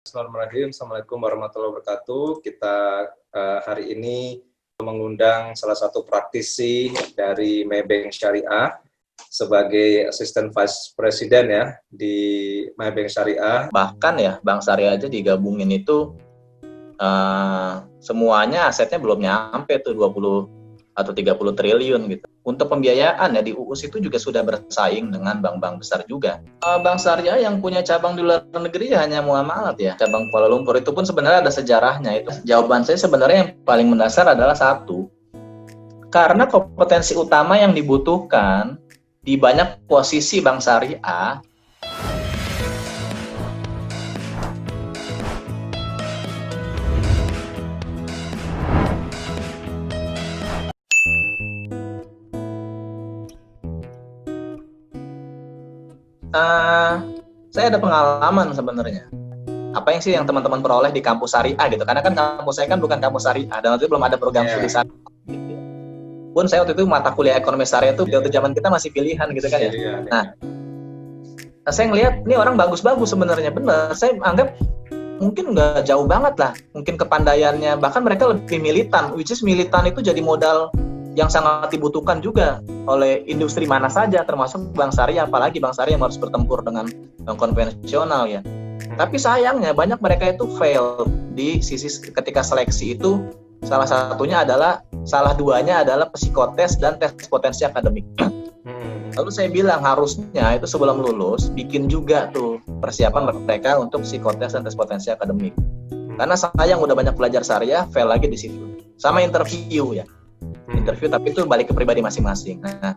Bismillahirrahmanirrahim. Assalamualaikum warahmatullahi wabarakatuh. Kita hari ini mengundang salah satu praktisi dari Maybank Syariah sebagai Assistant Vice President ya di Maybank Syariah. Bahkan ya Bank Syariah aja digabungin itu semuanya asetnya belum nyampe tuh 20 atau 30 triliun gitu. Untuk pembiayaan ya di UUS itu juga sudah bersaing dengan bank-bank besar juga. Bank Syariah yang punya cabang di luar negeri ya hanya Muamalat ya, cabang Kuala Lumpur. Itu pun sebenarnya ada sejarahnya itu. Jawaban saya sebenarnya yang paling mendasar adalah satu. Karena kompetensi utama yang dibutuhkan di banyak posisi Bank Syariah saya ada pengalaman sebenarnya. Apa yang sih yang teman-teman peroleh di kampus syariah gitu? Karena kan kampus saya kan bukan kampus syariah dan waktu itu belum ada program studi syariah. Gitu. Pun saya waktu itu mata kuliah ekonomi syariah itu waktu zaman kita masih pilihan gitu kan ya. Nah, saya ngelihat ini orang bagus-bagus sebenarnya benar. Saya anggap mungkin nggak jauh banget lah. Mungkin kepandaiannya bahkan mereka lebih militan. Which is militan itu jadi modal yang sangat dibutuhkan juga oleh industri mana saja, termasuk bank syariah, apalagi bank syariah yang harus bertempur dengan bank konvensional ya. Tapi sayangnya banyak mereka itu fail di sisi ketika seleksi itu, salah duanya adalah psikotes dan tes potensi akademik. Lalu saya bilang harusnya itu sebelum lulus bikin juga tuh persiapan mereka untuk psikotes dan tes potensi akademik. Karena sayang udah banyak belajar syariah fail lagi di situ. Sama interview ya. Interview tapi itu balik ke pribadi masing-masing. Nah,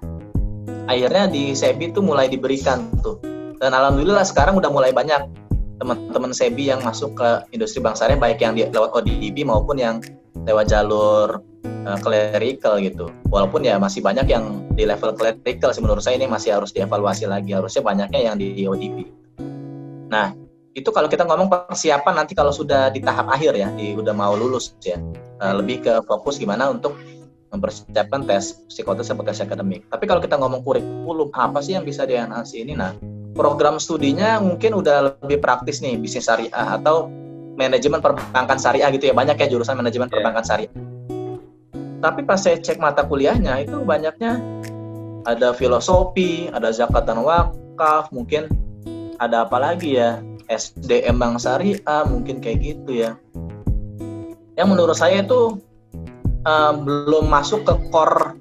akhirnya di SEBI itu mulai diberikan tuh. Dan alhamdulillah sekarang udah mulai banyak teman-teman SEBI yang masuk ke industri bank syariah baik yang lewat ODB maupun yang lewat jalur clerical gitu. Walaupun ya masih banyak yang di level clerical sih menurut saya ini masih harus dievaluasi lagi. Harusnya banyaknya yang di ODB. Nah, itu kalau kita ngomong persiapan nanti kalau sudah di tahap akhir ya, udah mau lulus ya. Lebih ke fokus gimana untuk mempersiapkan tes psikotes dan potensi akademik. Tapi kalau kita ngomong kurikulum, apa sih yang bisa dianalisis ini? Nah, program studinya mungkin udah lebih praktis nih, bisnis syariah atau manajemen perbankan syariah gitu ya. Banyak ya jurusan manajemen perbankan syariah. Tapi pas saya cek mata kuliahnya, itu banyaknya ada filosofi, ada zakat dan wakaf, mungkin ada apa lagi ya, SDM bank syariah, mungkin kayak gitu ya. Yang menurut saya itu belum masuk ke core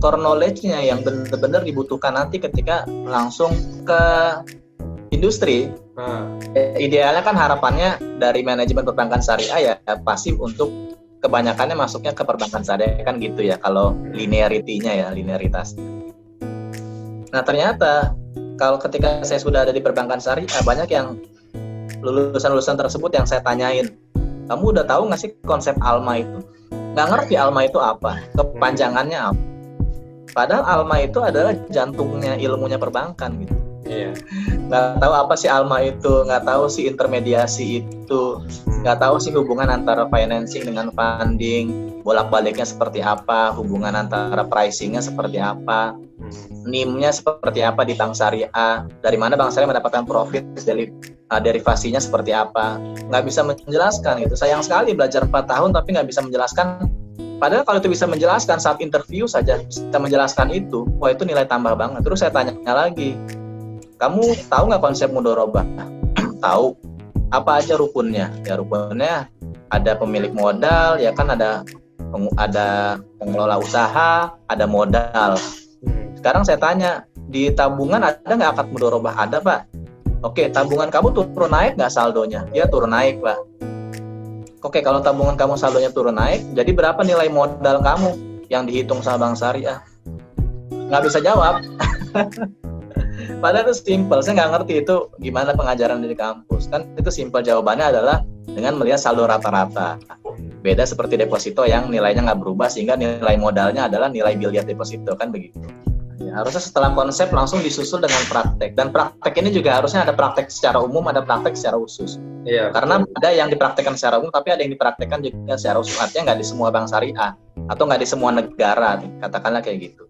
knowledge-nya yang benar-benar dibutuhkan nanti ketika langsung ke industri. Idealnya kan harapannya dari manajemen perbankan syariah ya pasti untuk kebanyakannya masuknya ke perbankan syariah kan gitu ya kalau linearitas. Nah ternyata kalau ketika saya sudah ada di perbankan syariah banyak yang lulusan-lulusan tersebut yang saya tanyain, kamu udah tahu nggak sih konsep ALMA itu? Nggak ngerti ALMA itu apa, kepanjangannya apa. Padahal ALMA itu adalah jantungnya ilmunya perbankan gitu. Nggak tahu apa sih ALMA itu, nggak tahu sih intermediasi itu, nggak tahu sih hubungan antara financing dengan funding, bolak-baliknya seperti apa, hubungan antara pricingnya seperti apa, NIM-nya seperti apa di bank syariah, dari mana bank syariah mendapatkan profit dari derivasinya seperti apa, nggak bisa menjelaskan gitu. Sayang sekali belajar 4 tahun tapi nggak bisa menjelaskan. Padahal kalau itu bisa menjelaskan saat interview saja bisa menjelaskan itu, wah itu nilai tambah banget. Terus saya tanya lagi, kamu tahu nggak konsep mudharabah? Tahu. Apa aja rukunnya? Ya rukunnya ada pemilik modal, ya kan ada pengelola usaha, ada modal. Sekarang saya tanya, di tabungan ada nggak akad mudharabah? Ada Pak. Oke, tabungan kamu turun naik nggak saldonya? Ya turun naik Pak. Oke, kalau tabungan kamu saldonya turun naik, jadi berapa nilai modal kamu yang dihitung sama bank syariah? Nggak bisa jawab. Padahal itu simple, saya nggak ngerti itu gimana pengajaran di kampus. Kan itu simple jawabannya adalah dengan melihat saldo rata-rata. Beda seperti deposito yang nilainya nggak berubah sehingga nilai modalnya adalah nilai biliar deposito, kan begitu. Ya, harusnya setelah konsep langsung disusul dengan praktek. Dan praktek ini juga harusnya ada praktek secara umum, ada praktek secara khusus. Iya. Karena ada yang dipraktekkan secara umum, tapi ada yang dipraktekkan juga secara khusus. Artinya nggak di semua bank syariah atau nggak di semua negara, katakanlah kayak gitu.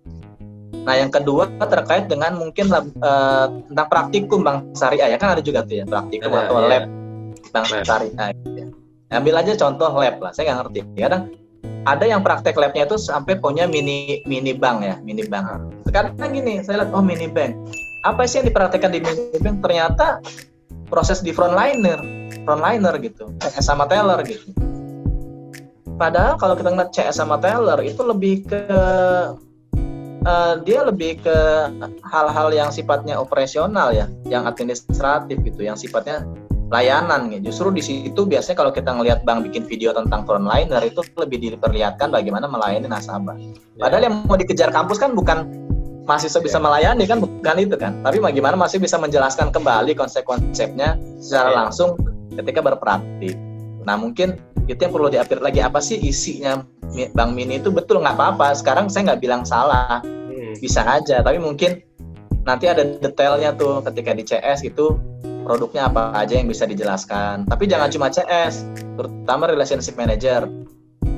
Nah, yang kedua terkait dengan mungkin tentang praktikum bank syariah, ya kan ada juga tuh ya praktikum atau lab bank syariah gitu ya. Ambil aja contoh lab lah, saya nggak ngerti. Kadang ada yang praktek labnya itu sampai punya mini bank ya, mini bank. Sekarang gini, saya lihat mini bank. Apa sih yang dipraktekkan di mini bank? Ternyata proses di frontliner gitu, CS sama teller gitu. Padahal kalau kita ngeliat CS sama teller itu lebih ke dia lebih ke hal-hal yang sifatnya operasional ya, yang administratif gitu, yang sifatnya layanan gitu. Justru di situ biasanya kalau kita ngelihat bank bikin video tentang frontliner itu lebih diperlihatkan bagaimana melayani nasabah. Padahal yang mau dikejar kampus kan bukan mahasiswa bisa melayani kan, bukan itu kan, tapi bagaimana masih bisa menjelaskan kembali konsep-konsepnya secara langsung ketika berpraktik. Nah mungkin itu yang perlu diupdate lagi, apa sih isinya Bank Mini itu. Betul, nggak apa-apa, sekarang saya nggak bilang salah, bisa aja, tapi mungkin nanti ada detailnya tuh ketika di CS itu produknya apa aja yang bisa dijelaskan. Tapi jangan cuma CS, terutama relationship manager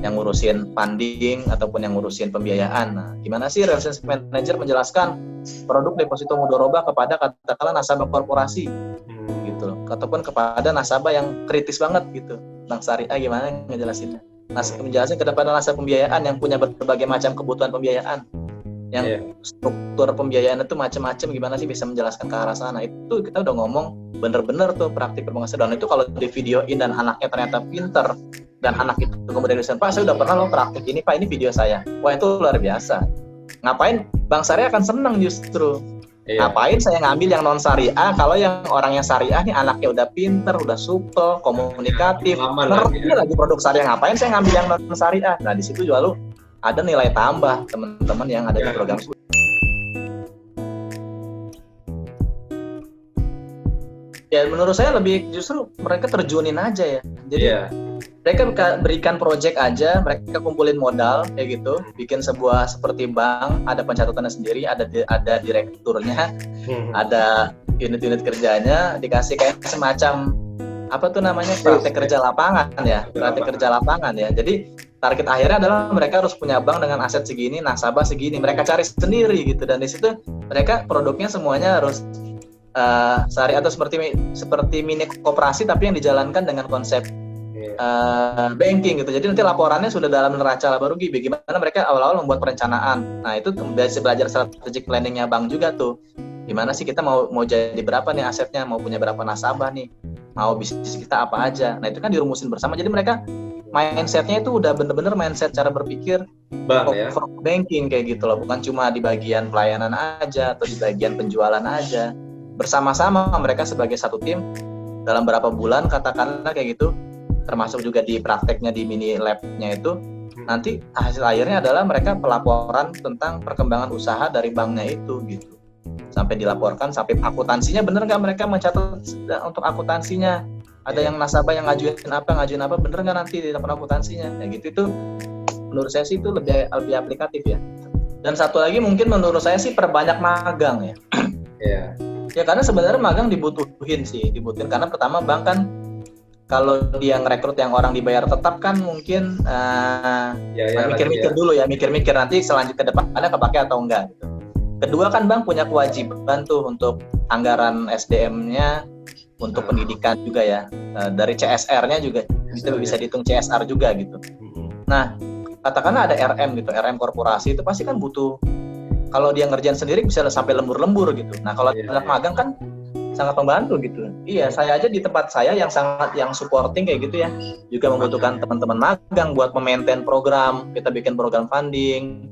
yang ngurusin funding ataupun yang ngurusin pembiayaan. Nah, gimana sih relationship manager menjelaskan produk deposito mudoroba kepada katakanlah nasabah korporasi gitu loh, ataupun kepada nasabah yang kritis banget gitu. Bank syariah gimana ngejelasinnya? Menjelaskan kepada nasabah pembiayaan yang punya berbagai macam kebutuhan pembiayaan. Yang struktur pembiayaan itu macam-macam, gimana sih bisa menjelaskan ke arah sana. Itu kita udah ngomong bener-bener tuh praktik perbankan. Dan itu kalau di videoin dan anaknya ternyata pinter, dan anak itu kemudian bisa, Pak saya udah pernah loh praktik ini Pak, ini video saya. Wah itu luar biasa. Ngapain Bank Syariah akan senang justru. Ngapain saya ngambil yang non syariah kalau yang orang yang syariah nih anaknya udah pinter, udah supel, komunikatif, ngerti lagi produk syariah. Ngapain saya ngambil yang non syariah? Nah di situ juga lu ada nilai tambah teman-teman yang ada di program. Ya menurut saya lebih justru mereka terjunin aja ya. Jadi mereka berikan project aja, mereka kumpulin modal kayak gitu, bikin sebuah seperti bank, ada pencatatannya sendiri, ada direkturnya, ada unit-unit kerjanya, dikasih kayak semacam apa tuh namanya praktek kerja lapangan ya, praktek kerja lapangan ya. Jadi target akhirnya adalah mereka harus punya bank dengan aset segini, nasabah segini, mereka cari sendiri gitu, dan di situ mereka produknya semuanya harus syariah atau seperti mini koperasi tapi yang dijalankan dengan konsep banking gitu. Jadi nanti laporannya sudah dalam neraca laba rugi, bagaimana mereka awal-awal membuat perencanaan. Nah itu belajar strategic planningnya bank juga tuh. Gimana sih kita mau jadi berapa nih asetnya, mau punya berapa nasabah nih, mau bisnis kita apa aja. Nah itu kan dirumusin bersama. Jadi mereka mindsetnya itu udah bener-bener mindset cara berpikir banking kayak gitu loh, bukan cuma di bagian pelayanan aja atau di bagian penjualan aja. Bersama-sama mereka sebagai satu tim dalam berapa bulan katakanlah kayak gitu, termasuk juga di prakteknya di mini lab-nya itu, nanti hasil akhirnya adalah mereka pelaporan tentang perkembangan usaha dari banknya itu gitu, sampai dilaporkan, sampai akuntansinya bener nggak mereka mencatat untuk akuntansinya, ada yang nasabah yang ngajuin apa bener nggak nanti di laporan akuntansinya, ya gitu. Itu menurut saya sih itu lebih aplikatif ya. Dan satu lagi mungkin menurut saya sih perbanyak magang ya. Ya karena sebenarnya magang dibutuhin karena pertama bank kan kalau dia ngerekrut yang orang dibayar tetap kan mungkin mikir-mikir dulu ya, mikir-mikir nanti selanjutnya ke depannya kepake atau enggak gitu. Kedua kan bank punya kewajiban tuh untuk anggaran SDM-nya, untuk pendidikan juga ya, dari CSR-nya juga bisa dihitung CSR juga gitu. Nah katakanlah ada RM gitu, RM korporasi itu pasti kan butuh, kalau dia ngerjain sendiri bisa sampai lembur-lembur gitu. Nah kalau magang kan sangat membantu gitu. Iya, saya aja di tempat saya yang supporting kayak gitu ya, juga membutuhkan teman-teman magang buat memaintain program. Kita bikin program funding,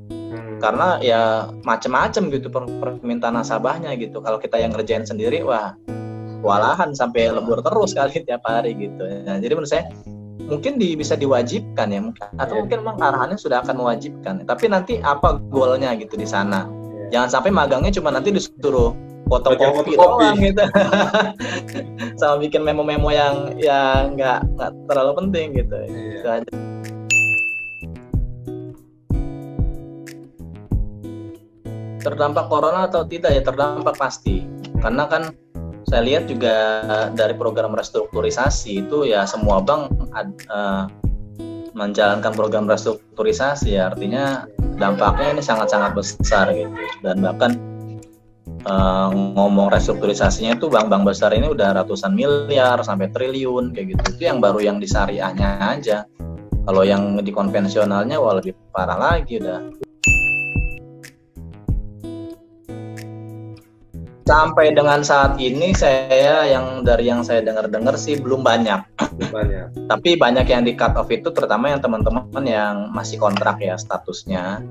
karena ya macam-macam gitu permintaan nasabahnya gitu. Kalau kita yang ngerjain sendiri, wah kewalahan sampai lembur terus kali tiap hari gitu. Nah, jadi menurut saya mungkin bisa diwajibkan ya, atau mungkin memang arahannya sudah akan mewajibkan. Tapi nanti apa goalnya gitu di sana? Jangan sampai magangnya cuma nanti disuruh fotokopi doang gitu, sama bikin memo-memo yang ya nggak terlalu penting gitu. Itu aja. Terdampak corona atau tidak ya, terdampak pasti. Karena kan saya lihat juga dari program restrukturisasi itu ya semua bank menjalankan program restrukturisasi ya, artinya dampaknya ini sangat-sangat besar gitu. Dan bahkan ngomong restrukturisasinya itu bank-bank besar ini udah ratusan miliar sampai triliun kayak gitu. Itu yang baru yang di syariahnya aja. Kalau yang di konvensionalnya wah lebih parah lagi udah. Sampai dengan saat ini saya dari yang saya dengar sih belum banyak. Tapi banyak yang di cut off itu terutama yang teman-teman yang masih kontrak ya statusnya.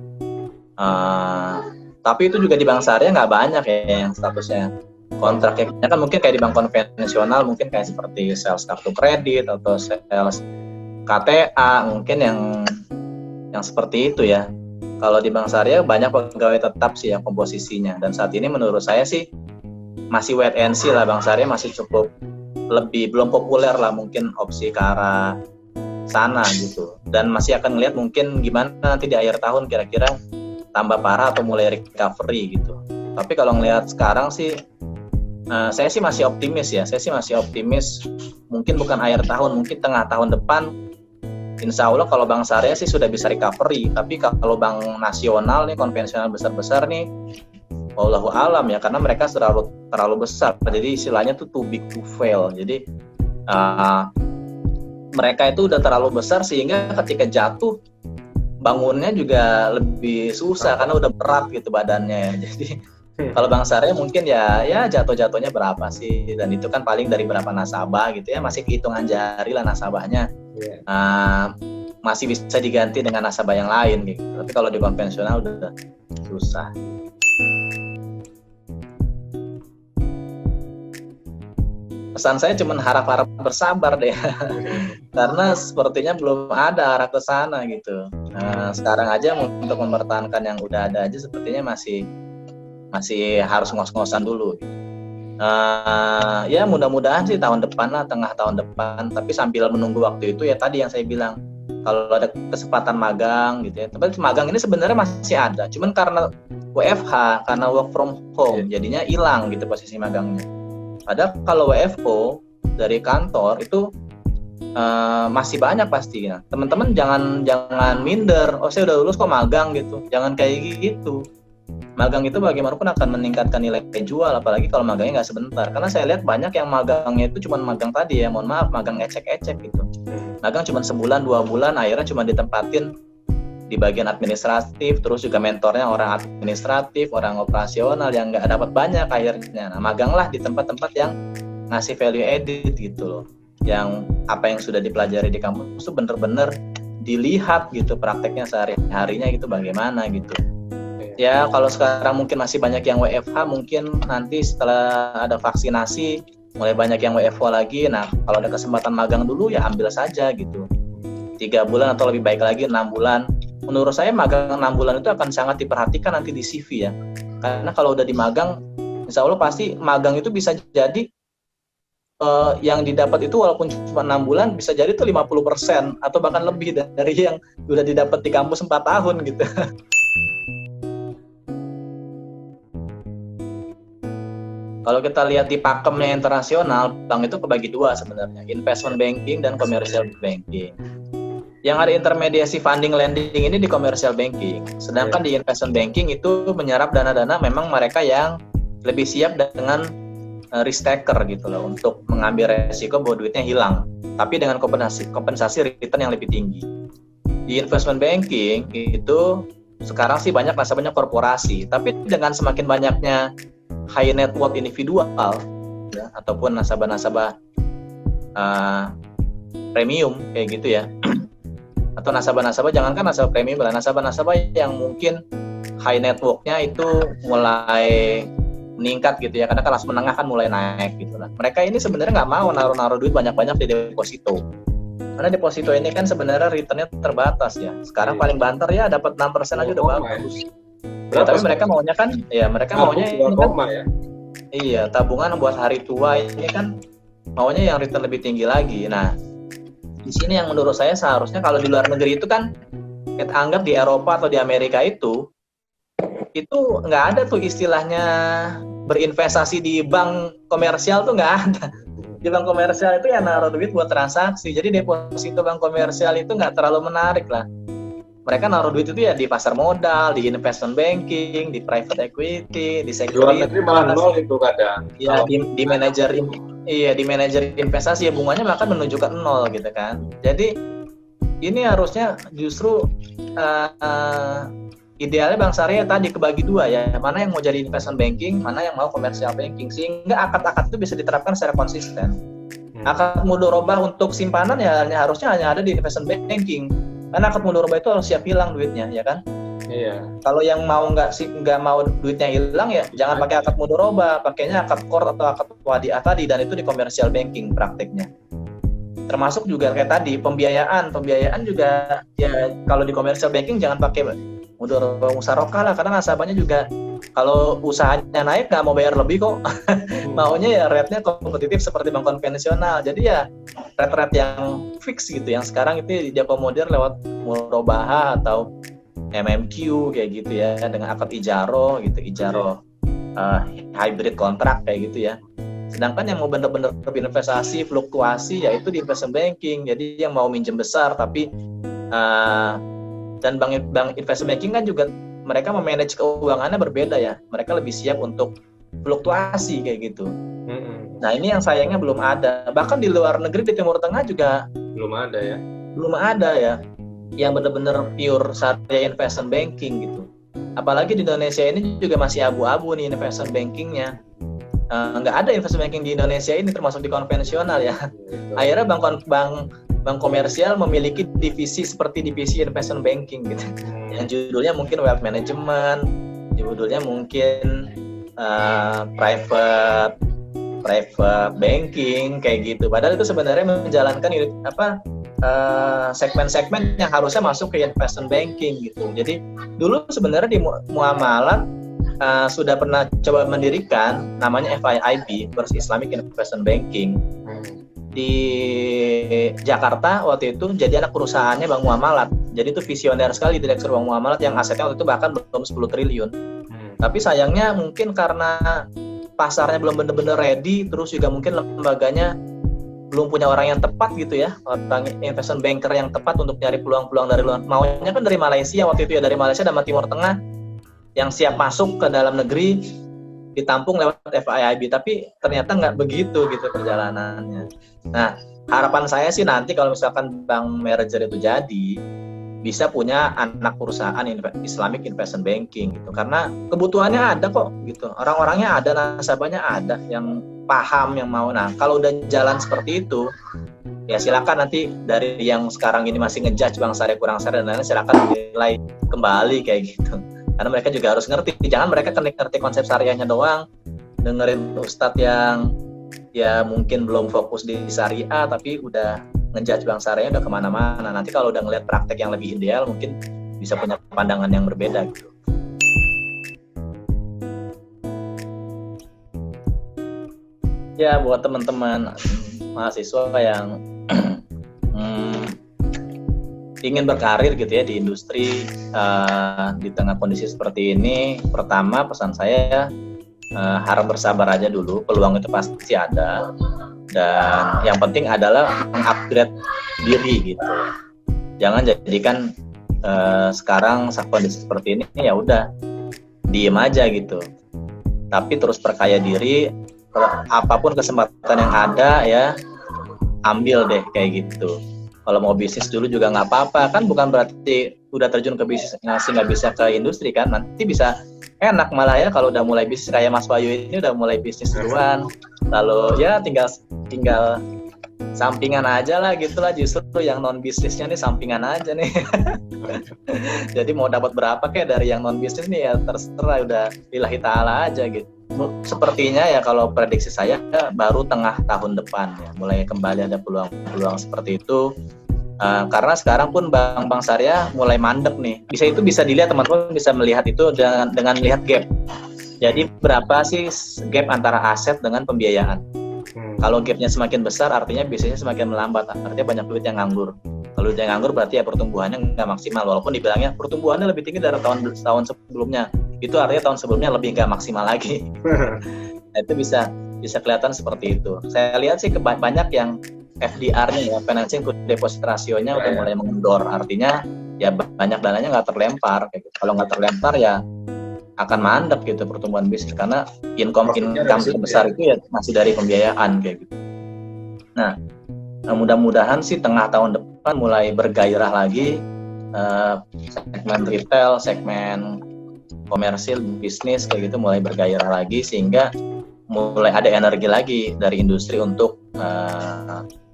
Tapi itu juga di bank syariah nggak banyak ya yang statusnya kontrak ya. Kan mungkin kayak di bank konvensional mungkin kayak seperti sales kartu kredit atau sales KTA mungkin yang seperti itu ya. Kalau di bank syariah banyak pegawai tetap sih yang komposisinya, dan saat ini menurut saya sih masih wait and see lah. Bank syariah masih cukup belum populer lah mungkin opsi ke arah sana gitu, dan masih akan ngelihat mungkin gimana nanti di akhir tahun kira-kira tambah parah atau mulai recovery gitu. Tapi kalau ngelihat sekarang sih saya sih masih optimis ya. Saya sih masih optimis mungkin bukan akhir tahun, mungkin tengah tahun depan insya Allah kalau bank syariah sih sudah bisa recovery. Tapi kalau bank nasional nih konvensional besar-besar nih wallahu alam ya, karena mereka terlalu besar. Jadi istilahnya tuh too big to fail. Jadi mereka itu udah terlalu besar sehingga ketika jatuh bangunnya juga lebih susah karena udah berat gitu badannya. Jadi kalau bank syariah mungkin ya jatuh-jatuhnya berapa sih, dan itu kan paling dari berapa nasabah gitu ya, masih hitungan jari lah nasabahnya. Masih bisa diganti dengan nasabah yang lain gitu. Tapi kalau di konvensional udah susah. Pesan saya cuma harap-harap bersabar deh, karena sepertinya belum ada arah ke sana gitu. Sekarang aja untuk mempertahankan yang udah ada aja sepertinya masih harus ngos-ngosan dulu. Ya mudah-mudahan sih tahun depan lah, tengah tahun depan. Tapi sambil menunggu waktu itu ya tadi yang saya bilang, kalau ada kesempatan magang gitu ya. Tapi magang ini sebenarnya masih ada, cuman karena WFH, karena work from home, jadinya hilang gitu posisi magangnya. Padahal kalau WFO dari kantor itu masih banyak pasti. Nah, teman-teman jangan minder. Oh saya udah lulus kok magang gitu. Jangan kayak gitu. Magang itu bagaimanapun akan meningkatkan nilai jual, apalagi kalau magangnya nggak sebentar. Karena saya lihat banyak yang magangnya itu cuma magang tadi ya, mohon maaf, magang ecek-ecek gitu. Magang cuma sebulan, 2 bulan, akhirnya cuma ditempatin di bagian administratif, terus juga mentornya orang administratif, orang operasional yang nggak dapat banyak akhirnya. Nah, maganglah di tempat-tempat yang ngasih value added gitu loh. Yang apa yang sudah dipelajari di kampus itu bener-bener dilihat gitu prakteknya sehari-harinya gitu bagaimana gitu. Ya kalau sekarang mungkin masih banyak yang WFH, mungkin nanti setelah ada vaksinasi mulai banyak yang WFO lagi. Nah kalau ada kesempatan magang dulu ya ambil saja gitu, 3 bulan atau lebih baik lagi 6 bulan. Menurut saya magang 6 bulan itu akan sangat diperhatikan nanti di CV ya, karena kalau udah di magang insya Allah pasti magang itu bisa jadi yang didapat itu walaupun cuma 6 bulan bisa jadi tuh 50% atau bahkan lebih dari yang udah didapat di kampus 4 tahun gitu. Kalau kita lihat di pakemnya internasional, bank itu kebagi 2 sebenarnya, investment banking dan commercial banking. Yang ada intermediasi funding lending ini di commercial banking. Sedangkan di investment banking itu menyerap dana-dana memang mereka yang lebih siap dengan risk taker gitu loh, untuk mengambil resiko bahwa duitnya hilang, tapi dengan kompensasi return yang lebih tinggi. Di investment banking itu sekarang sih banyak nasabahnya korporasi, tapi dengan semakin banyaknya high net worth individual ya, ataupun nasabah-nasabah premium kayak gitu ya, atau nasabah-nasabah, jangankan nasabah premium lah, nasabah-nasabah yang mungkin high net worth-nya itu mulai meningkat gitu ya, karena kelas menengah kan mulai naik gitu lah. Mereka ini sebenarnya nggak mau naruh duit banyak-banyak di deposito, karena deposito ini kan sebenarnya returnnya terbatas ya. Sekarang paling banter ya dapat 6% aja udah bagus. Ya, tapi mereka maunya kan, ya mereka maunya ini kan, ya? Iya, tabungan buat hari tua ini kan maunya yang return lebih tinggi lagi. Nah, di sini yang menurut saya seharusnya kalau di luar negeri itu kan, kita anggap di Eropa atau di Amerika itu nggak ada tuh istilahnya berinvestasi di bank komersial tuh nggak ada. Di bank komersial itu ya naruh duit buat transaksi. Jadi deposito bank komersial itu nggak terlalu menarik lah. mereka naruh duit itu ya di pasar modal, di investment banking, di private equity, di Di luar negeri malah sekuritas. nol itu kadang. Ya, di manajer di manajer investasi ya bunganya bahkan menunjukkan nol gitu kan. Jadi ini harusnya justru idealnya Bank Syariah tadi kebagi dua ya, mana yang mau jadi investment banking, mana yang mau commercial banking, sehingga akad-akad itu bisa diterapkan secara konsisten. Akad mudharabah untuk simpanan ya harusnya hanya ada di investment banking, karena akad mudharabah itu harus siap hilang duitnya, ya kan? Iya. Kalau yang mau nggak mau duitnya hilang ya jangan pakai akad mudharabah, pakainya akad qard atau akad wadiah tadi, dan itu di commercial banking praktiknya. Termasuk juga kayak tadi pembiayaan juga ya kalau di commercial banking jangan pakai mudharabah musyarakah lah, karena nasabahnya juga kalau usahanya naik nggak mau bayar lebih kok. Maunya ya rate-nya kompetitif seperti bank konvensional. Jadi ya rate-rate yang fix gitu, yang sekarang itu diakomodir lewat murabahah atau MMQ kayak gitu ya, dengan akad ijaro gitu, hybrid kontrak kayak gitu ya. Sedangkan yang mau bener-bener investasi fluktuasi yaitu di investment banking. Jadi yang mau minjem besar tapi dan bank investment banking kan juga mereka memanage keuangannya berbeda ya. Mereka lebih siap untuk fluktuasi kayak gitu. Nah ini yang sayangnya belum ada. Bahkan di luar negeri di Timur Tengah juga belum ada ya. Belum ada ya yang benar-benar pure syariah investment banking gitu. Apalagi di Indonesia ini juga masih abu-abu nih investment bankingnya. Nggak ada investment banking di Indonesia ini, termasuk di konvensional ya. Akhirnya bank komersial memiliki divisi seperti divisi investment banking gitu. Yang judulnya mungkin wealth management, judulnya mungkin private banking kayak gitu. Padahal itu sebenarnya menjalankan segmen-segmen yang harusnya masuk ke investment banking gitu. Jadi dulu sebenarnya di muamalat sudah pernah coba mendirikan namanya FIIB, First Islamic Investment Banking. Di Jakarta waktu itu jadi anak perusahaannya Bank Muamalat. Jadi itu visioner sekali direktur Bank Muamalat yang asetnya waktu itu bahkan belum 10 triliun. Tapi sayangnya mungkin karena pasarnya belum benar-benar ready, terus juga mungkin lembaganya belum punya orang yang tepat gitu ya, orang investment banker yang tepat untuk nyari peluang-peluang dari luar. Maunya kan dari Malaysia waktu itu ya, dari Malaysia dan Timur Tengah yang siap masuk ke dalam negeri ditampung lewat FIIB, tapi ternyata nggak begitu gitu perjalanannya. Nah, harapan saya sih nanti kalau misalkan bank merger itu jadi, bisa punya anak perusahaan Islamic Investment Banking gitu, karena kebutuhannya ada kok gitu, orang-orangnya ada, nasabahnya ada yang paham, yang mau. Nah, kalau udah jalan seperti itu, ya silakan nanti dari yang sekarang ini masih ngejudge Bank Syariah kurang syariah dan lain-lain, silakan nilai kembali kayak gitu. Karena mereka juga harus ngerti, jangan mereka ngerti konsep syariahnya doang, dengerin ustadz yang ya mungkin belum fokus di syariah tapi udah ngejudge Bank Syariah udah kemana-mana. Nanti kalau udah ngelihat praktek yang lebih ideal mungkin bisa punya pandangan yang berbeda gitu. Ya buat teman-teman mahasiswa yang ingin berkarir gitu ya di industri di tengah kondisi seperti ini, pertama pesan saya harap bersabar aja dulu, peluang itu pasti ada, dan yang penting adalah mengupgrade diri gitu. Jangan jadikan sekarang kondisi seperti ini ya udah diem aja gitu, tapi terus perkaya diri, apapun kesempatan yang ada ya ambil deh kayak gitu. Kalau mau bisnis dulu juga nggak apa-apa, kan bukan berarti udah terjun ke bisnis nggak bisa ke industri kan, nanti bisa enak malah ya kalau udah mulai bisnis kayak Mas Bayu ini udah mulai bisnis duluan, lalu ya tinggal sampingan aja lah gitulah, justru yang non bisnisnya nih sampingan aja nih. Jadi mau dapat berapa kayak dari yang non bisnis nih ya terserah, udah lillahi ta'ala aja gitu. Sepertinya ya kalau prediksi saya baru tengah tahun depan ya mulai kembali ada peluang seperti itu, karena sekarang pun bank syariah mulai mandek nih. Bisa dilihat, teman-teman bisa melihat itu dengan melihat gap. Jadi berapa sih gap antara aset dengan pembiayaan? Kalau gapnya semakin besar artinya bisnisnya semakin melambat, artinya banyak duit yang nganggur. Kalau duit yang nganggur berarti ya pertumbuhannya nggak maksimal, walaupun dibilangnya pertumbuhannya lebih tinggi dari tahun sebelumnya, itu artinya tahun sebelumnya lebih nggak maksimal lagi. Nah, itu bisa kelihatan seperti itu. Saya lihat sih banyak yang FDR-nya ya, financing to deposit ratio-nya udah mulai mengendor, artinya ya banyak dananya nggak terlempar kayak gitu. Kalau nggak terlempar ya akan mandek gitu pertumbuhan bisnis, karena income terbesar itu ya masih dari pembiayaan kayak gitu. Nah, mudah-mudahan sih tengah tahun depan mulai bergairah lagi segmen retail, segmen komersil, bisnis kayak gitu mulai bergairah lagi, sehingga mulai ada energi lagi dari industri untuk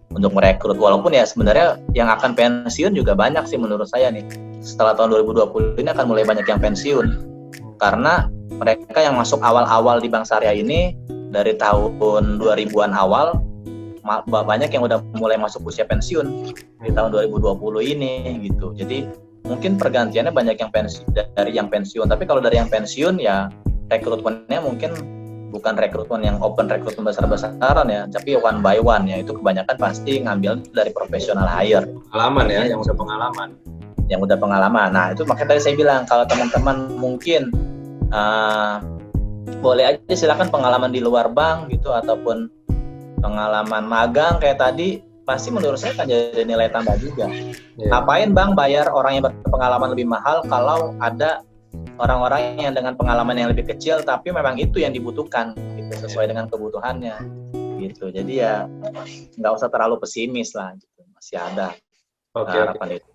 merekrut. Walaupun ya sebenarnya yang akan pensiun juga banyak sih menurut saya nih. Setelah tahun 2020 ini akan mulai banyak yang pensiun. Karena mereka yang masuk awal-awal di Bank Syariah ini dari tahun 2000-an awal, banyak yang udah mulai masuk usia pensiun di tahun 2020 ini gitu. Jadi mungkin pergantiannya banyak yang dari yang pensiun. Tapi kalau dari yang pensiun ya rekrutmennya mungkin bukan rekrutmen yang open rekrutmen besar-besaran ya, tapi one by one ya. Itu kebanyakan pasti ngambil dari professional hire. Pengalaman ya, yang udah pengalaman. Yang udah pengalaman. Nah itu makanya tadi saya bilang kalau teman-teman mungkin boleh aja silakan pengalaman di luar bank gitu, ataupun pengalaman magang kayak tadi, pasti menurut saya akan jadi nilai tambah juga. Ngapain bank bayar orang yang berpengalaman lebih mahal kalau ada orang-orang yang dengan pengalaman yang lebih kecil tapi memang itu yang dibutuhkan gitu, sesuai dengan kebutuhannya gitu. Jadi ya nggak usah terlalu pesimis lah gitu, masih ada harapan itu.